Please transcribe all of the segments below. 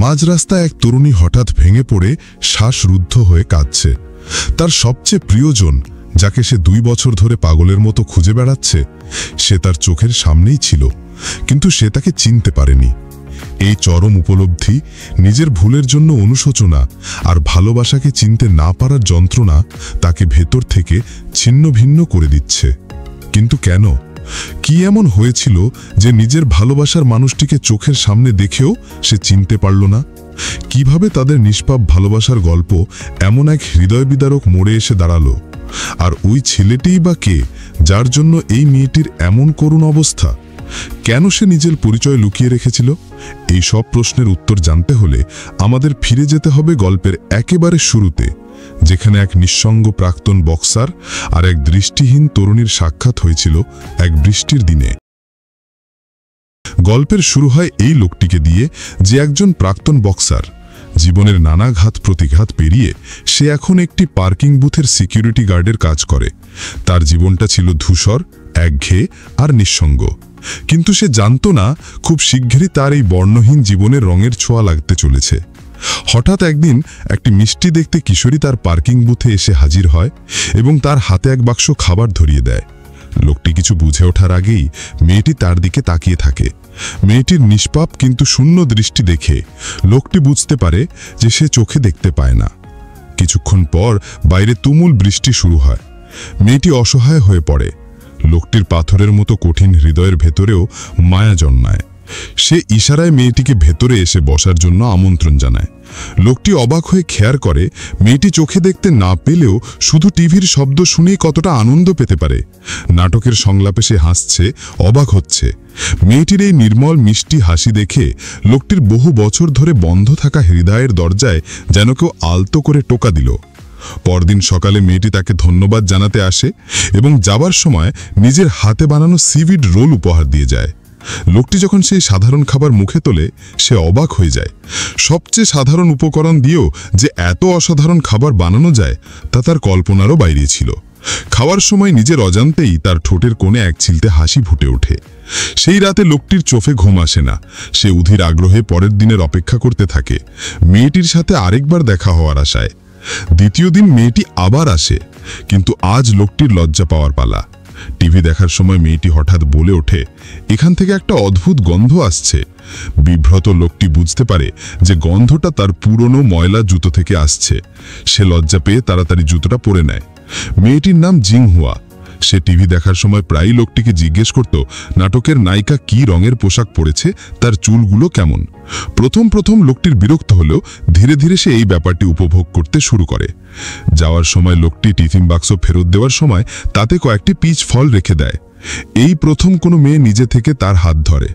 মাঝ রাস্তায় এক তরুণী হঠাৎ ভেঙে পড়ে শ্বাসরুদ্ধ হয়ে কাঁদছে। তার সবচেয়ে প্রিয়জন, যাকে সে 2 বছর ধরে পাগলের মতো খুঁজে বেড়াচ্ছে, সে তার চোখের সামনেই ছিল, কিন্তু সে তাকে চিনতে পারেনি। এই চরম উপলব্ধি, নিজের ভুলের জন্য অনুশোচনা আর ভালোবাসাকে চিনতে না পারার যন্ত্রণা তাকে ভেতর থেকে ছিন্ন ভিন্ন করে দিচ্ছে। কিন্তু কেন? কি এমন হয়েছিল যে নিজের ভালোবাসার মানুষটিকে চোখের সামনে দেখেও সে চিনতে পারল না? কিভাবে তাদের নিষ্পাপ ভালোবাসার গল্প এমন এক হৃদয় বিদারক মোড়ে এসে দাঁড়ালো? আর ওই ছেলেটিই বা কে, যার জন্য এই মেয়েটির এমন করুণ অবস্থা? কেন সে নিজের পরিচয় লুকিয়ে রেখেছিল? এই সব প্রশ্নের উত্তর জানতে হলে আমাদের ফিরে যেতে হবে গল্পের একেবারে শুরুতে, যেখানে এক নিঃসঙ্গ প্রাক্তন বক্সার আর এক দৃষ্টিহীন তরুণীর সাক্ষাৎ হয়েছিল এক বৃষ্টির দিনে। গল্পের শুরু হয় এই লোকটিকে দিয়ে, যে একজন প্রাক্তন বক্সার। জীবনের নানা ঘাত প্রতিঘাত পেরিয়ে সে এখন একটি পার্কিং বুথের সিকিউরিটি গার্ডের কাজ করে। তার জীবনটা ছিল ধূসর, একঘেয়ে আর নিঃসঙ্গ। কিন্তু সে জানত না, খুব শিগগিরই তার এই বর্ণহীন জীবনের রঙের ছোঁয়া লাগতে চলেছে। হঠাৎ একদিন একটি মিষ্টি দেখতে কিশোরী তার পার্কিং বুথে এসে হাজির হয় এবং তার হাতে এক বাক্স খাবার ধরিয়ে দেয়। লোকটি কিছু বুঝে ওঠার আগেই মেয়েটি তার দিকে তাকিয়ে থাকে। মেয়েটির নিষ্পাপ কিন্তু শূন্য দৃষ্টি দেখে লোকটি বুঝতে পারে যে সে চোখে দেখতে পায় না। কিছুক্ষণ পর বাইরে তুমুল বৃষ্টি শুরু হয়। মেয়েটি অসহায় হয়ে পড়ে। লোকটির পাথরের মতো কঠিন হৃদয়ের ভেতরেও মায়া জন্মায়। সে ইশারায় মেয়েটিকে ভেতরে এসে বসার জন্য আমন্ত্রণ জানায়। লোকটি অবাক হয়ে খেয়াল করে মেয়েটি চোখে দেখতে না পেলেও শুধু টিভির শব্দ শুনেই কতটা আনন্দ পেতে পারে। নাটকের সংলাপে সে হাসছে, অবাক হচ্ছে। মেয়েটির এই নির্মল মিষ্টি হাসি দেখে লোকটির বহু বছর ধরে বন্ধ থাকা হৃদয়ের দরজায় যেন কেউ আলতো করে টোকা দিল। পরদিন সকালে মেয়েটি তাকে ধন্যবাদ জানাতে আসে এবং যাবার সময় নিজের হাতে বানানো সিভিড রোল উপহার দিয়ে যায়। লোকটি যখন সেই সাধারণ খাবার মুখে তোলে, সে অবাক হয়ে যায়। সবচেয়ে সাধারণ উপকরণ দিয়েও যে এত অসাধারণ খাবার বানানো যায় তা তার কল্পনারও বাইরে ছিল। খাওয়ার সময় নিজের অজান্তেই তার ঠোঁটের কোণে এক চিলতে হাসি ফুটে ওঠে। সেই রাতে লোকটির চোখে ঘুম আসে না। সে অধীর আগ্রহে পরের দিনের অপেক্ষা করতে থাকে, মেয়েটির সাথে আরেকবার দেখা হওয়ার আশায়। দ্বিতীয় দিন মেয়েটি আবার আসে, কিন্তু আজ লোকটির লজ্জা পাওয়ার পালা। টিভি দেখার সময় মেয়েটি হঠাৎ বলে ওঠে, এখান থেকে একটা অদ্ভুত গন্ধ আসছে। বিভ্রত লোকটি বুঝতে পারে যে গন্ধটা তার পুরনো ময়লা জুতো থেকে আসছে। সে লজ্জা পেয়ে তাড়াতাড়ি জুতোটা পরে নেয়। মেয়েটির নাম জিংহুয়া। সে টিভি দেখার সময় প্রায়ই লোকটিকে জিজ্ঞেস করত, নাটকের নায়িকা কি রঙের পোশাক পরেছে, তার চুলগুলো কেমন। প্রথম লোকটির বিরক্ত হলেও ধীরে ধীরে সে এই ব্যাপারটি উপভোগ করতে শুরু করে। যাওয়ার সময় লোকটি টিফিন বাক্স ফেরত দেওয়ার সময় তাতে কয়েকটি পিচ ফল রেখে দেয়। এই প্রথম কোনো মেয়ে নিজে থেকে তার হাত ধরে।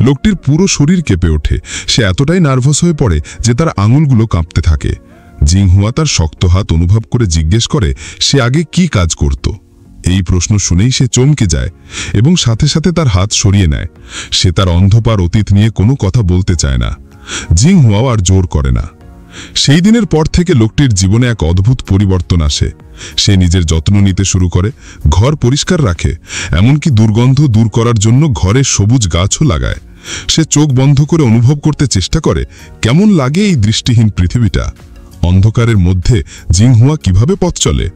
লোকটির পুরো শরীর কেঁপে ওঠে। সে এতটাই নার্ভাস হয়ে পড়ে যে তার আঙুলগুলো কাঁপতে থাকে। জিংহুয়া তার শক্ত হাত অনুভব করে জিজ্ঞেস করে সে আগে কি কাজ করত। এই প্রশ্ন শুনেই সে চমকে যায় এবং সাথে সাথে তার হাত সরিয়ে নেয়। সে তার অন্ধকার অতীত নিয়ে কোনো কথা বলতে চায় না। জিংহুয়াও আর জোর করে না। সেই দিনের পর থেকে লোকটির জীবনে এক অদ্ভুত পরিবর্তন আসে। সে নিজের যত্ন নিতে শুরু করে, ঘর পরিষ্কার রাখে, এমনকি দুর্গন্ধ দূর করার জন্য ঘরে সবুজ গাছও লাগায়। সে চোখ বন্ধ করে অনুভব করতে চেষ্টা করে কেমন লাগে এই দৃষ্টিহীন পৃথিবীটা। অন্ধকারের মধ্যে জিংহুয়া কিভাবে পথ চলে।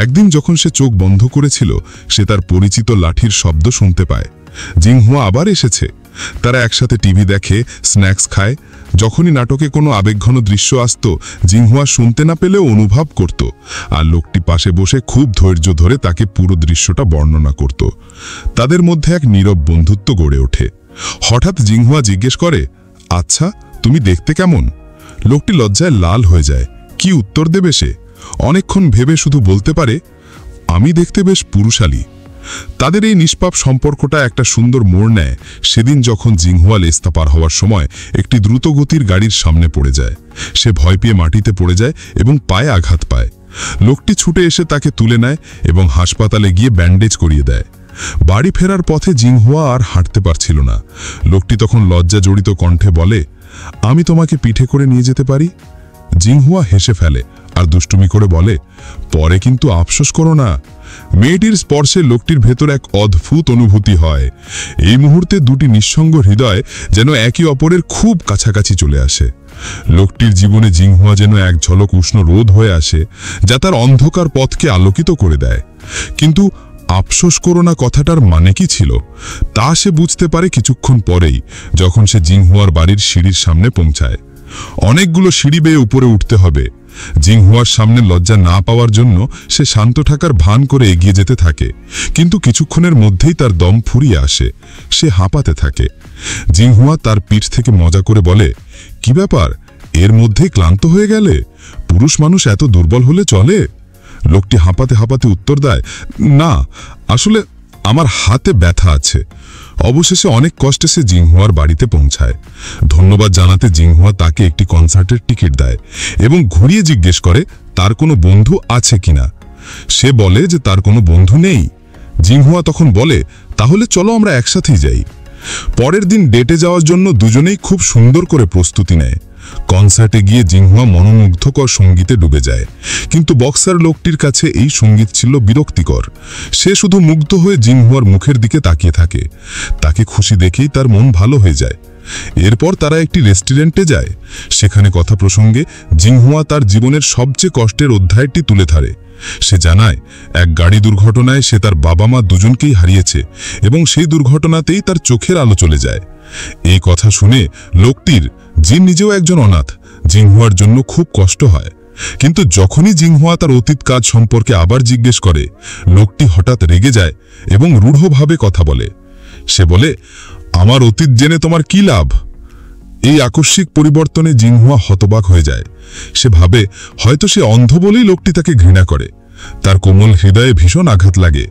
একদিন যখন সে চোখ বন্ধ করেছিল, সে তার পরিচিত লাঠির শব্দ শুনতে পায়। জিংহুয়া আবার এসেছে। তারা একসাথে টিভি দেখে, স্ন্যাক্স খায়। যখনই নাটকে কোনো আবেগঘন দৃশ্য আসত, জিংহুয়া শুনতে না পেলেও অনুভব করত, আর লোকটি পাশে বসে খুব ধৈর্য ধরে তাকে পুরো দৃশ্যটা বর্ণনা করত। তাদের মধ্যে এক নীরব বন্ধুত্ব গড়ে ওঠে। হঠাৎ জিংহুয়া জিজ্ঞেস করে, আচ্ছা, তুমি দেখতে কেমন? লোকটি লজ্জায় লাল হয়ে যায়। কি উত্তর দেবে সে? অনেকক্ষণ ভেবে শুধু বলতে পারে, আমি দেখতে বেশ পুরুষালী। তাদের এই নিষ্পাপ সম্পর্কটা একটা সুন্দর মোড় নেয় সেদিন যখন জিংহুয়া লেস্তা পার হওয়ার সময় একটি দ্রুতগতির গাড়ির সামনে পড়ে যায়। সে ভয় পেয়ে মাটিতে পড়ে যায় এবং পায়ে আঘাত পায়। লোকটি ছুটে এসে তাকে তুলে নেয় এবং হাসপাতালে গিয়ে ব্যান্ডেজ করিয়ে দেয়। বাড়ি ফেরার পথে জিংহুয়া আর হাঁটতে পারছিল না। লোকটি তখন লজ্জা জড়িত কণ্ঠে বলে, আমি তোমাকে পিঠে করে নিয়ে যেতে পারি। জিংহুয়া হেসে ফেলে আর দুষ্টুমি করে বলে, পরে কিন্তু আফসোস করো না। মেয়েটির স্পর্শে লোকটির ভেতর এক অদ্ভুত অনুভূতি হয়। এই মুহূর্তে দুটি নিঃসঙ্গ হৃদয় যেন একে অপরের খুব কাছাকাছি চলে আসে। লোকটির জীবনে জিংহুয়া যেন এক ঝলক উষ্ণ রোদ হয়ে আসে, যা তার অন্ধকার পথকে আলোকিত করে দেয়। কিন্তু আফসোস করো না কথাটার মানে কি ছিল তা সে বুঝতে পারে কিছুক্ষণ পরেই, যখন সে জিংহুয়ার বাড়ির সিঁড়ির সামনে পৌঁছায়। অনেকগুলো সিঁড়ি বেয়ে উপরে উঠতে হবে। জিংহুয়ার সামনে লজ্জা না পাওয়ার জন্য সে শান্ত থাকার ভান করে এগিয়ে যেতে থাকে, কিন্তু কিছুক্ষণের মধ্যেই তার দম ফুরিয়ে আসে। সে হাঁপাতে থাকে। জিংহুয়া তার পিঠ থেকে মজা করে বলে, কি ব্যাপার, এর মধ্যেই ক্লান্ত হয়ে গেলে? পুরুষ মানুষ এত দুর্বল হলে চলে? লোকটি হাঁপাতে হাঁপাতে উত্তর দেয়, না, আসলে আমার হাতে ব্যথা আছে। অবশেষে অনেক কষ্টে সে জিংহুয়ার বাড়িতে পৌঁছায়। ধন্যবাদ জানাতে জিংহুয়া তাকে একটি কনসার্টের টিকিট দেয় এবং ঘুরিয়ে জিজ্ঞেস করে তার কোনো বন্ধু আছে কিনা। সে বলে যে তার কোনো বন্ধু নেই। জিংহুয়া তখন বলে, তাহলে চলো আমরা একসাথেই যাই। পরের দিন ডেটে যাওয়ার জন্য দুজনেই খুব সুন্দর করে প্রস্তুতি নেয়। কনসার্টে গিয়ে জিংহুয়া মনোমুগ্ধকর সঙ্গীতে ডুবে যায়, কিন্তু বক্সার লোকটির কাছে এই সঙ্গীত ছিল বিরক্তিকর। সে শুধু মুগ্ধ হয়ে জিংহুয়ার মুখের দিকে তাকিয়ে থাকে। তাকে খুশি দেখেই তার মন ভালো হয়ে যায়। এরপর তারা একটি রেস্টুরেন্টে যায়। সেখানে কথা প্রসঙ্গে জিংহুয়া তার জীবনের সবচেয়ে কষ্টের অধ্যায়টি তুলে ধরে। সে জানায়, এক গাড়ি দুর্ঘটনায় সে তার বাবা মা দুজনকেই হারিয়েছে এবং সেই দুর্ঘটনাতেই তার চোখের আলো চলে যায়। এই কথা শুনে লোকটির, যে নিজেও একজন অনাথ, জিংহুয়ার জন্য খুব কষ্ট হয়। কিন্তু যখনই জিংহুয়া তার অতীত কাজ সম্পর্কে আবার জিজ্ঞেস করে, লোকটি হঠাৎ রেগে যায় এবং রূঢ়ভাবে কথা বলে। সে বলে, আমার অতীত জেনে তোমার কি লাভ? এই আকস্মিক পরিবর্তনে জিংহুয়া হতবাক হয়ে যায়। সে ভাবে হয়তো সে অন্ধ বলেই লোকটি তাকে ঘৃণা করে। তার কোমল হৃদয়ে ভীষণ আঘাত লাগে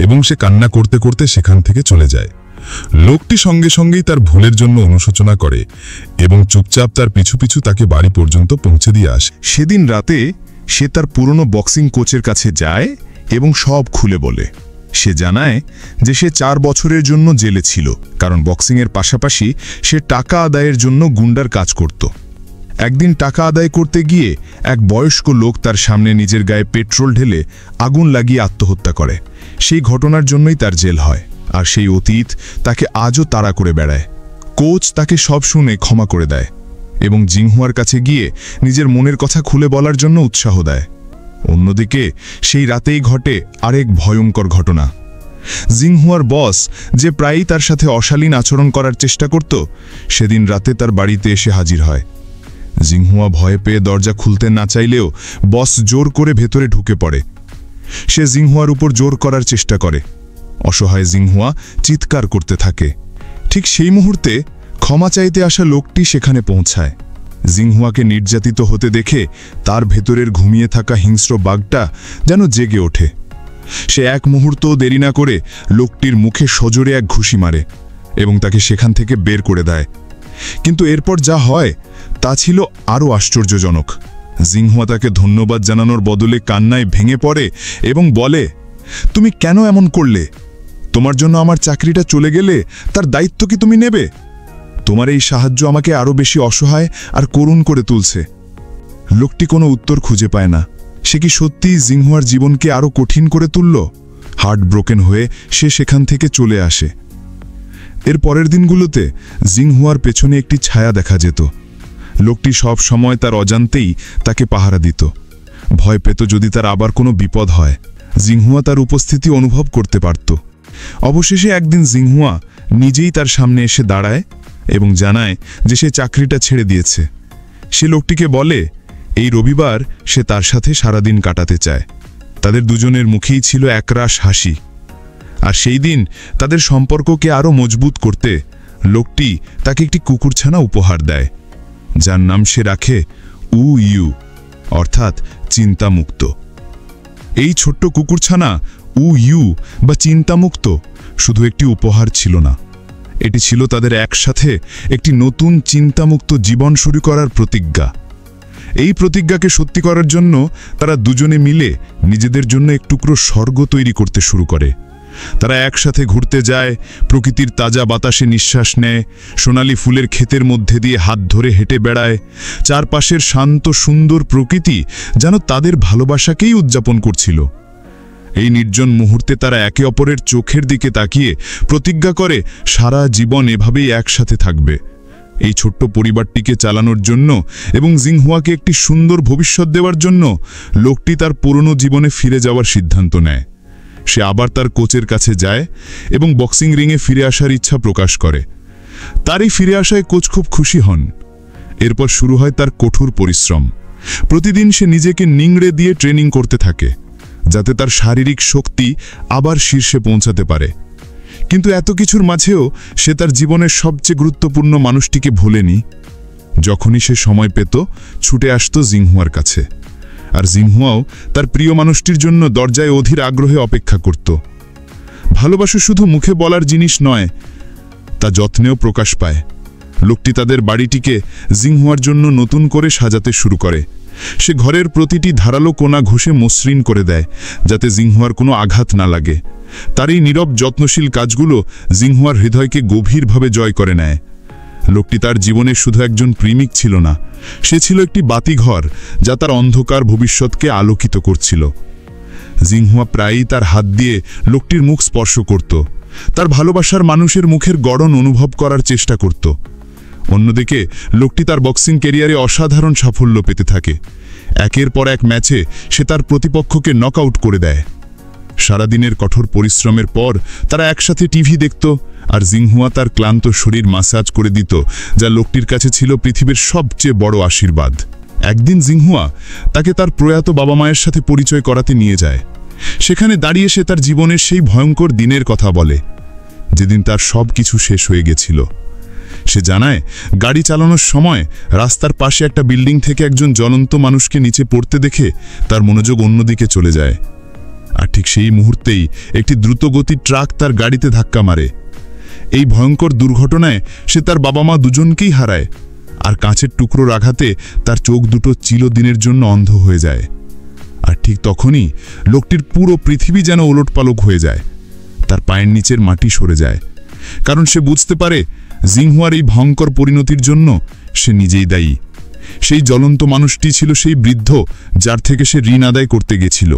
এবং সে কান্না করতে করতে সেখান থেকে চলে যায়। লোকটি সঙ্গে সঙ্গেই তার ভুলের জন্য অনুশোচনা করে এবং চুপচাপ তার পিছু পিছু তাকে বাড়ি পর্যন্ত পৌঁছে দিয়ে আসে। সেদিন রাতে সে তার পুরনো বক্সিং কোচের কাছে যায় এবং সব খুলে বলে। সে জানায় যে সে 4 বছরের জন্য জেলে ছিল, কারণ বক্সিংয়ের পাশাপাশি সে টাকা আদায়ের জন্য গুন্ডার কাজ করত। একদিন টাকা আদায় করতে গিয়ে এক বয়স্ক লোক তার সামনে নিজের গায়ে পেট্রোল ঢেলে আগুন লাগিয়ে আত্মহত্যা করে। সেই ঘটনার জন্যই তার জেল হয়, আর সেই অতীত তাকে আজও তাড়া করে বেড়ায়। কোচ তাকে সব শুনে ক্ষমা করে দেয় এবং জিংহুয়ার কাছে গিয়ে নিজের মনের কথা খুলে বলার জন্য উৎসাহ দেয়। অন্যদিকে সেই রাতেই ঘটে আরেক ভয়ঙ্কর ঘটনা। জিংহুয়ার বস, যে প্রায়ই তার সাথে অশালীন আচরণ করার চেষ্টা করত, সেদিন রাতে তার বাড়িতে এসে হাজির হয়। জিংহুয়া ভয়ে পেয়ে দরজা খুলতে না চাইলেও বস জোর করে ভেতরে ঢুকে পড়ে। সে জিংহুয়ার উপর জোর করার চেষ্টা করে। অসহায় জিংহুয়া চিৎকার করতে থাকে। ঠিক সেই মুহূর্তে ক্ষমা চাইতে আসা লোকটি সেখানে পৌঁছায়। জিংহুয়াকে নির্যাতিত হতে দেখে তার ভেতরের ঘুমিয়ে থাকা হিংস্র বাঘটা যেন জেগে ওঠে। সে এক মুহূর্তও দেরি না করে লোকটির মুখে সজোরে এক ঘুষি মারে এবং তাকে সেখান থেকে বের করে দেয়। কিন্তু এরপর যা হয় তা ছিল আরও আশ্চর্যজনক। জিংহুয়া তাকে ধন্যবাদ জানানোর বদলে কান্নায় ভেঙে পড়ে এবং বলে, তুমি কেন এমন করলে? তোমার জন্য আমার চাকরিটা চলে গেলে তার দায়িত্ব কি তুমি নেবে? তোমার এই সাহায্য আমাকে আরও বেশি অসহায় আর করুণ করে তুলছে। লোকটি কোনো উত্তর খুঁজে পায় না। সে কি সত্যিই জিংহুয়ার জীবনকে আরও কঠিন করে তুলল? হার্ট ব্রোকেন হয়ে সে সেখান থেকে চলে আসে। এর পরের দিনগুলোতে জিংহুয়ার পেছনে একটি ছায়া দেখা যেত। লোকটি সব সময় তার অজান্তেই তাকে পাহারা দিত। ভয় পেত যদি তার আবার কোনো বিপদ হয়। জিংহুয়া তার উপস্থিতি অনুভব করতে পারত। অবশেষে একদিন জিংহুয়া নিজেই তার সামনে এসে দাঁড়ায় এবং জানায় যে সে চাকরিটা ছেড়ে দিয়েছে। সে লোকটিকে বলে এই রবিবার সে তার সাথে সারাদিন কাটাতে চায়। তাদের দুজনের মুখেই ছিল একরাশ হাসি। আর সেই দিন তাদের সম্পর্ককে আরও মজবুত করতে লোকটি তাকে একটি কুকুরছানা উপহার দেয়, যার নাম সে রাখে ইউ, অর্থাৎ চিন্তামুক্ত। এই ছোট্ট কুকুরছানা ইউ বা চিন্তামুক্ত শুধু একটি উপহার ছিল না, এটি ছিল তাদের একসাথে একটি নতুন চিন্তামুক্ত জীবন শুরু করার প্রতিজ্ঞা। এই প্রতিজ্ঞাকে সত্যি করার জন্য তারা দুজনে মিলে নিজেদের জন্য এক টুকরো স্বর্গ তৈরি করতে শুরু করে। তারা একসাথে ঘুরতে যায়, প্রকৃতির তাজা বাতাসে নিঃশ্বাস নেয়, সোনালি ফুলের ক্ষেতের মধ্যে দিয়ে হাত ধরে হেঁটে বেড়ায়। চারপাশের শান্ত সুন্দর প্রকৃতি যেন তাদের ভালোবাসাকেই উদযাপন করছিল। এই নির্জন মুহূর্তে তারা একে অপরের চোখের দিকে তাকিয়ে প্রতিজ্ঞা করে সারা জীবন এভাবেই একসাথে থাকবে। এই ছোট্ট পরিবারটিকে চালানোর জন্য এবং জিংহুয়াকে একটি সুন্দর ভবিষ্যৎ দেওয়ার জন্য লোকটি তার পুরনো জীবনে ফিরে যাওয়ার সিদ্ধান্ত নেয়। সে আবার তার কোচের কাছে যায় এবং বক্সিং রিংয়ে ফিরে আসার ইচ্ছা প্রকাশ করে। তার এই ফিরে আসায় কোচ খুব খুশি হন। এরপর শুরু হয় তার কঠোর পরিশ্রম। প্রতিদিন সে নিজেকে নিংড়ে দিয়ে ট্রেনিং করতে থাকে, যাতে তার শারীরিক শক্তি আবার শীর্ষে পৌঁছাতে পারে। কিন্তু এত কিছুর মাঝেও সে তার জীবনের সবচেয়ে গুরুত্বপূর্ণ মানুষটিকে ভোলেনি। যখনই সে সময় পেত, ছুটে আসত জিংহুয়ার কাছে, আর জিংহুয়াও তার প্রিয় মানুষটির জন্য দরজায় অধীর আগ্রহে অপেক্ষা করত। ভালোবাসা শুধু মুখে বলার জিনিস নয়, তা যত্নেও প্রকাশ পায়। লোকটি তাদের বাড়িটিকে জিংহুয়ার জন্য নতুন করে সাজাতে শুরু করে। সে ঘরের প্রতিটি ধারালো কোণা ঘষে মসৃণ করে দেয়, যাতে জিংহুয়ার কোনো আঘাত না লাগে। তার এই নীরব যত্নশীল কাজগুলো জিংহুয়ার হৃদয়কে গভীরভাবে জয় করে নেয়। লোকটি তার জীবনে শুধু একজন প্রেমিক ছিল না, সে ছিল একটি বাতিঘর যা তার অন্ধকার ভবিষ্যৎকে আলোকিত করছিল। জিংহুয়া প্রায়ই তার হাত দিয়ে লোকটির মুখ স্পর্শ করত, তার ভালোবাসার মানুষের মুখের গড়ন অনুভব করার চেষ্টা করত। অন্যদিকে লোকটি তার বক্সিং ক্যারিয়ারে অসাধারণ সাফল্য পেতে থাকে। একের পর এক ম্যাচে সে তার প্রতিপক্ষকে নকআউট করে দেয়। সারাদিনের কঠোর পরিশ্রমের পর তারা একসাথে টিভি দেখত, আর জিংহুয়া তার ক্লান্ত শরীর মাসাজ করে দিত, যা লোকটির কাছে ছিল পৃথিবীর সবচেয়ে বড় আশীর্বাদ। একদিন জিংহুয়া তাকে তার প্রয়াত বাবা মায়ের সাথে পরিচয় করাতে নিয়ে যায়। সেখানে দাঁড়িয়ে সে তার জীবনের সেই ভয়ঙ্কর দিনের কথা বলে, যেদিন তার সব কিছু শেষ হয়ে গেছিল। সে জানায়, গাড়ি চালানোর সময় রাস্তার পাশে একটা বিল্ডিং থেকে একজন জ্বলন্ত মানুষকে নিচে পড়তে দেখে তার মনোযোগ অন্যদিকে চলে যায়। আর ঠিক সেই মুহূর্তেই একটি দ্রুতগতির ট্রাক তার গাড়িতে ধাক্কা মারে। এই ভয়ঙ্কর দুর্ঘটনায় সে তার বাবা মা দুজনকেই হারায়, আর কাঁচের টুকরোর আঘাতে তার চোখ দুটো চিরদিনের জন্য অন্ধ হয়ে যায়। আর ঠিক তখনই লোকটির পুরো পৃথিবী যেন ওলটপালট হয়ে যায়। তার পায়ের নিচের মাটি সরে যায়, কারণ সে বুঝতে পারে জিংহুয়ার এই ভয়ঙ্কর পরিণতির জন্য সে নিজেই দায়ী। সেই জ্বলন্ত মানুষটি ছিল সেই বৃদ্ধ যার থেকে সে ঋণ আদায় করতে গেছিল।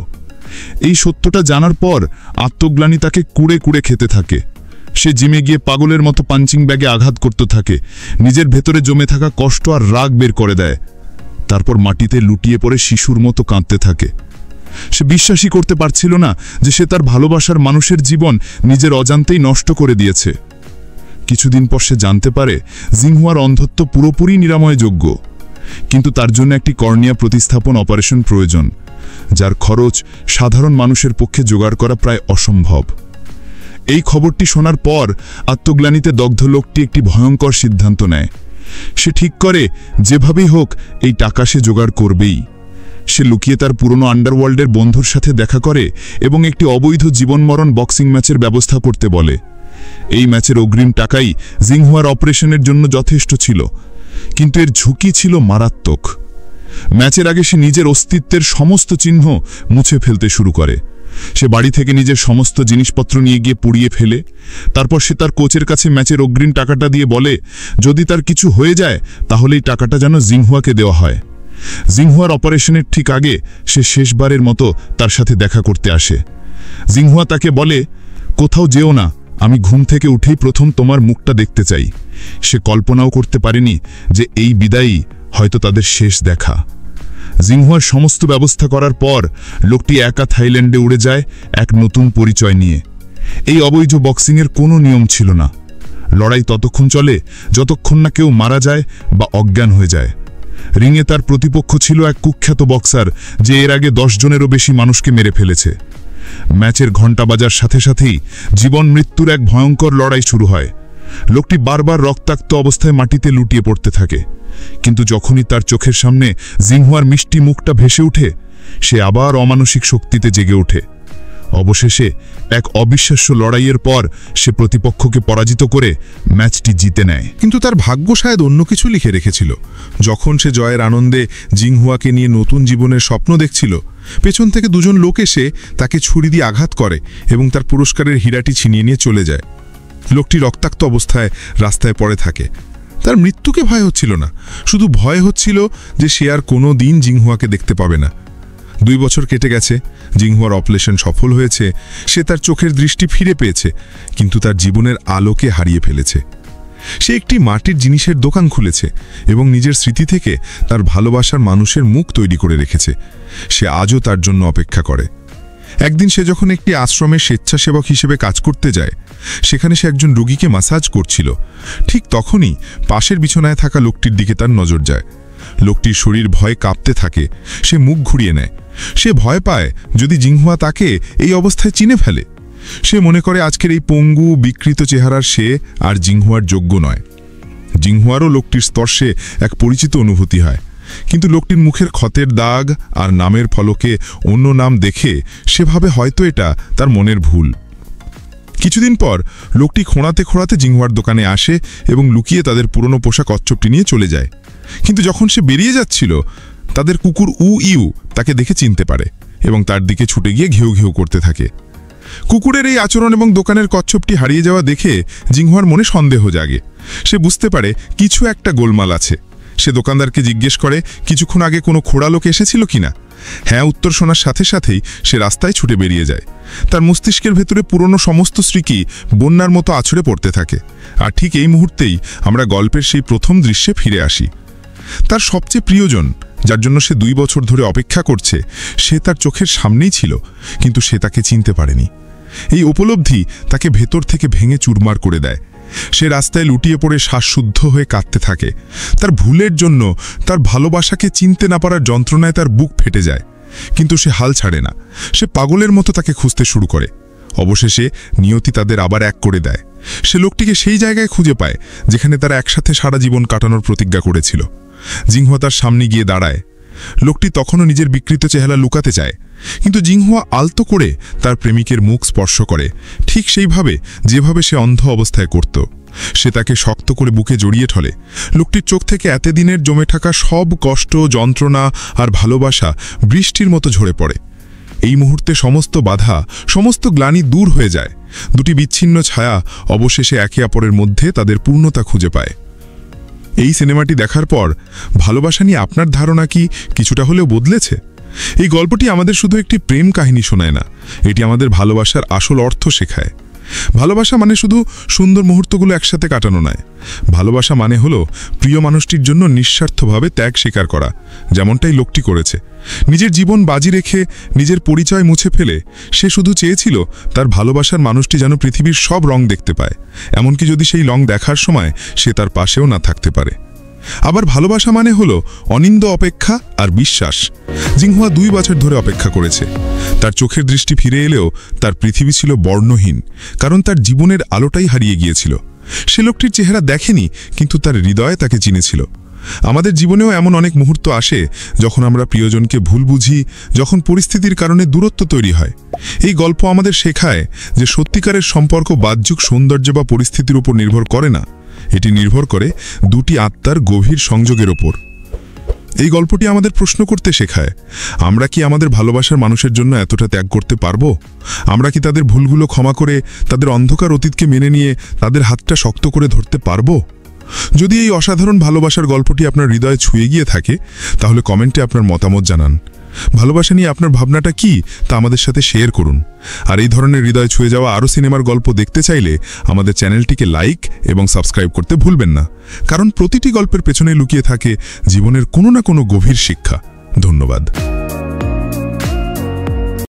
এই সত্যটা জানার পর আত্মগ্লানি তাকে কুড়ে কুড়ে খেতে থাকে। সে জিমে গিয়ে পাগলের মতো পাঞ্চিং ব্যাগে আঘাত করতে থাকে, নিজের ভেতরে জমে থাকা কষ্ট আর রাগ বের করে দেয়। তারপর মাটিতে লুটিয়ে পড়ে শিশুর মতো কাঁদতে থাকে। সে বিশ্বাসই করতে পারছিল না যে সে তার ভালোবাসার মানুষের জীবন নিজের অজান্তেই নষ্ট করে দিয়েছে। কিছুদিন পর সে জানতে পারে জিংহুয়ার অন্ধত্ব পুরোপুরি নিরাময়যোগ্য, কিন্তু তার জন্য একটি কর্নিয়া প্রতিস্থাপন অপারেশন প্রয়োজন, যার খরচ সাধারণ মানুষের পক্ষে জোগাড় করা প্রায় অসম্ভব। এই খবরটি শোনার পর আত্মগ্লানিতে দগ্ধ লোকটি একটি ভয়ঙ্কর সিদ্ধান্ত নেয়। সে ঠিক করে যেভাবেই হোক এই টাকা সে জোগাড় করবেই। সে লুকিয়ে তার পুরনো আন্ডারওয়ার্ল্ডের বন্ধুর সাথে দেখা করে এবং একটি অবৈধ জীবনমরণ বক্সিং ম্যাচের ব্যবস্থা করতে বলে। এই ম্যাচের অগ্রিম টাকাই জিংহুয়ার অপারেশনের জন্য যথেষ্ট ছিল, কিন্তু এর ঝুঁকি ছিল মারাত্মক। ম্যাচের আগে সে নিজের অস্তিত্বের সমস্ত চিহ্ন মুছে ফেলতে শুরু করে। সে বাড়ি থেকে নিজের সমস্ত জিনিসপত্র নিয়ে গিয়ে পুড়িয়ে ফেলে। তারপর সে তার কোচের কাছে ম্যাচের অগ্রিম টাকাটা দিয়ে বলে, যদি তার কিছু হয়ে যায় তাহলে এই টাকাটা যেন জিংহুয়াকে দেওয়া হয়। জিংহুয়ার অপারেশনের ঠিক আগে সে শেষবারের মতো তার সাথে দেখা করতে আসে। জিংহুয়া তাকে বলে, কোথাও যেও না, আমি ঘুম থেকে উঠেই প্রথম তোমার মুখটা দেখতে চাই। সে কল্পনাও করতে পারেনি যে এই বিদায়ই হয়তো তাদের শেষ দেখা। জিংহুয়ার সমস্ত ব্যবস্থা করার পর লোকটি একা থাইল্যান্ডে উড়ে যায় এক নতুন পরিচয় নিয়ে। এই অবৈধ বক্সিংয়ের কোনো নিয়ম ছিল না। লড়াই ততক্ষণ চলে যতক্ষণ না কেউ মারা যায় বা অজ্ঞান হয়ে যায়। রিংয়ে তার প্রতিপক্ষ ছিল এক কুখ্যাত বক্সার, যে এর আগে 10 জনেরও বেশি মানুষকে মেরে ফেলেছে। ম্যাচের ঘণ্টা বাজার সাথে সাথেই জীবন মৃত্যুর এক ভয়ঙ্কর লড়াই শুরু হয়। লোকটি বারবার রক্তাক্ত অবস্থায় মাটিতে লুটিয়ে পড়তে থাকে, কিন্তু যখনই তার চোখের সামনে জিংহুয়ার মিষ্টি মুখটা ভেসে ওঠে, সে আবার অমানসিক শক্তিতে জেগে ওঠে। অবশেষে এক অবিশ্বাস্য লড়াইয়ের পর সে প্রতিপক্ষকে পরাজিত করে ম্যাচটি জিতে নেয়। কিন্তু তার ভাগ্য শায়দ অন্য কিছু লিখে রেখেছিল। যখন সে জয়ের আনন্দে জিংহুয়াকে নিয়ে নতুন জীবনের স্বপ্ন দেখছিল, পেছন থেকে দুজন লোক এসে তাকে ছুরি দিয়ে আঘাত করে এবং তার পুরস্কারের হীরাটি ছিনিয়ে নিয়ে চলে যায়। লোকটি রক্তাক্ত অবস্থায় রাস্তায় পড়ে থাকে। তার মৃত্যুকে ভয় হচ্ছিল না, শুধু ভয় হচ্ছিল যে সে আর কোনো দিন জিংহুয়াকে দেখতে পাবে না। 2 বছর কেটে গেছে, জিংহুয়ার অপারেশন সফল হয়েছে, সে তার চোখের দৃষ্টি ফিরে পেয়েছে, কিন্তু তার জীবনের আলোকে হারিয়ে ফেলেছে। সে একটি মাটির জিনিসের দোকান খুলেছে এবং নিজের স্মৃতি থেকে তার ভালোবাসার মানুষের মুখ তৈরি করে রেখেছে। সে আজও তার জন্য অপেক্ষা করে। একদিন সে যখন একটি আশ্রমে স্বেচ্ছাসেবক হিসেবে কাজ করতে যায়, সেখানে সে একজন রোগীকে ম্যাসাজ করছিল। ঠিক তখনই পাশের বিছানায় থাকা লোকটির দিকে তার নজর যায়। লোকটির শরীর ভয়ে কাঁপতে থাকে। সে মুখ ঘুরিয়ে নেয়। সে ভয় পায় যদি জিংহুয়া তাকে এই অবস্থায় চিনে ফেলে। সে মনে করে আজকের এই পঙ্গু বিকৃত চেহারার সে আর জিংহুয়ার যোগ্য নয়। জিংহুয়ারও লোকটির স্পর্শে এক পরিচিত অনুভূতি হয়, কিন্তু লোকটির মুখের ক্ষতের দাগ আর নামের ফলকে অন্য নাম দেখে সে ভাবে হয়তো এটা তার মনের ভুল। কিছুদিন পর লোকটি খোঁড়াতে খোঁড়াতে জিংহুয়ার দোকানে আসে এবং লুকিয়ে তাদের পুরনো পোশাক কচ্ছপটি নিয়ে চলে যায়। কিন্তু যখন সে বেরিয়ে যাচ্ছিল, তাদের কুকুর ইউ তাকে দেখে চিনতে পারে এবং তার দিকে ছুটে গিয়ে ঘেউ ঘেউ করতে থাকে। কুকুরের এই আচরণ এবং দোকানের কচ্ছপটি হারিয়ে যাওয়া দেখে জিংহুয়ার মনে সন্দেহ জাগে। সে বুঝতে পারে কিছু একটা গোলমাল আছে। সে দোকানদারকে জিজ্ঞেস করে কিছুক্ষণ আগে কোনো খোড়া লোক এসেছিল কিনা। হ্যাঁ উত্তর শোনার সাথে সাথেই সে রাস্তায় ছুটে বেরিয়ে যায়। তার মস্তিষ্কের ভেতরে পুরনো সমস্ত স্মৃতি বন্যার মতো আছড়ে পড়তে থাকে। আর ঠিক এই মুহূর্তেই আমরা গল্পের সেই প্রথম দৃশ্যে ফিরে আসি। তার সবচেয়ে প্রিয়জন, যার জন্য সে 2 বছর ধরে অপেক্ষা করছে, সে তার চোখের সামনেই ছিল, কিন্তু সে তাকে চিনতে পারেনি। এই উপলব্ধি তাকে ভেতর থেকে ভেঙে চুরমার করে দেয়। সে রাস্তায় লুটিয়ে পড়ে শ্বাসশুদ্ধ হয়ে কাঁদতে থাকে। তার ভুলের জন্য, তার ভালোবাসাকে চিনতে না পারার যন্ত্রণায় তার বুক ফেটে যায়। কিন্তু সে হাল ছাড়ে না। সে পাগলের মতো তাকে খুঁজতে শুরু করে। অবশেষে নিয়তি তাদের আবার এক করে দেয়। সে লোকটিকে সেই জায়গায় খুঁজে পায় যেখানে তারা একসাথে সারা জীবন কাটানোর প্রতিজ্ঞা করেছিল। জিংহুয়া তার সামনে গিয়ে দাঁড়ায়। লোকটি তখনও নিজের বিকৃত চেহারা লুকাতে চায়, কিন্তু জিংহুয়া আলতো করে তার প্রেমিকের মুখ স্পর্শ করে, ঠিক সেইভাবে যেভাবে সে অন্ধ অবস্থায় করত। সে তাকে শক্ত করে বুকে জড়িয়ে ঠলে। লোকটির চোখ থেকে এতদিনের জমে থাকা সব কষ্ট, যন্ত্রণা আর ভালোবাসা বৃষ্টির মতো ঝরে পড়ে। এই মুহূর্তে সমস্ত বাধা, সমস্ত গ্লানি দূর হয়ে যায়। দুটি বিচ্ছিন্ন ছায়া অবশেষে একে অপরের মধ্যে তাদের পূর্ণতা খুঁজে পায়। এই সিনেমাটি দেখার পর ভালোবাসা নিয়ে আপনার ধারণা কি কিছুটা হলেও বদলেছে? এই গল্পটি আমাদের শুধু একটি প্রেম কাহিনী শোনায় না, এটি আমাদের ভালোবাসার আসল অর্থ শেখায়। ভালোবাসা মানে শুধু সুন্দর মুহূর্তগুলো একসাথে কাটানো নয়। ভালোবাসা মানে হলো প্রিয় মানুষটির জন্য নিঃস্বার্থভাবে ত্যাগ স্বীকার করা, যেমনটাই লোকটি করেছে। নিজের জীবন বাজি রেখে নিজের পরিচয় মুছে ফেলে সে শুধু চেয়েছিল তার ভালোবাসার মানুষটি যেন পৃথিবীর সব রং দেখতে পায়, এমনকি যদি সেই রং দেখার সময় সে তার পাশেও না থাকতে পারে। আবার ভালোবাসা মানে হলো অনিন্দ অপেক্ষা আর বিশ্বাস। জিংহুয়া 2 বছর ধরে অপেক্ষা করেছে। তার চোখের দৃষ্টি ফিরে এলেও তার পৃথিবী ছিল বর্ণহীন, কারণ তার জীবনের আলোটাই হারিয়ে গিয়েছিল। সে লোকটির চেহারা দেখেনি, কিন্তু তার হৃদয়ে তাকে চিনেছিল। আমাদের জীবনেও এমন অনেক মুহূর্ত আসে যখন আমরা প্রিয়জনকে ভুল বুঝি, যখন পরিস্থিতির কারণে দূরত্ব তৈরি হয়। এই গল্প আমাদের শেখায় যে সত্যিকারের সম্পর্ক বাহ্যিক সৌন্দর্য বা পরিস্থিতির উপর নির্ভর করে না, এটি নির্ভর করে দুটি আত্মার গভীর সংযোগের ওপর। এই গল্পটি আমাদের প্রশ্ন করতে শেখায়, আমরা কি আমাদের ভালোবাসার মানুষের জন্য এতটা ত্যাগ করতে পারবো? আমরা কি তাদের ভুলগুলো ক্ষমা করে তাদের অন্ধকার অতীতকে মেনে নিয়ে তাদের হাতটা শক্ত করে ধরতে পারবো? যদি এই অসাধারণ ভালোবাসার গল্পটি আপনার হৃদয়ে ছুঁয়ে গিয়ে থাকে, তাহলে কমেন্টে আপনার মতামত জানান। ভালোবাসা নিয়ে আপনার ভাবনাটা কি তা আমাদের সাথে শেয়ার করুন। আর এই ধরনের হৃদয় ছুঁয়ে যাওয়া আরও সিনেমার গল্প দেখতে চাইলে আমাদের চ্যানেলটিকে লাইক এবং সাবস্ক্রাইব করতে ভুলবেন না, কারণ প্রতিটি গল্পের পেছনে লুকিয়ে থাকে জীবনের কোনো না কোনো গভীর শিক্ষা। ধন্যবাদ।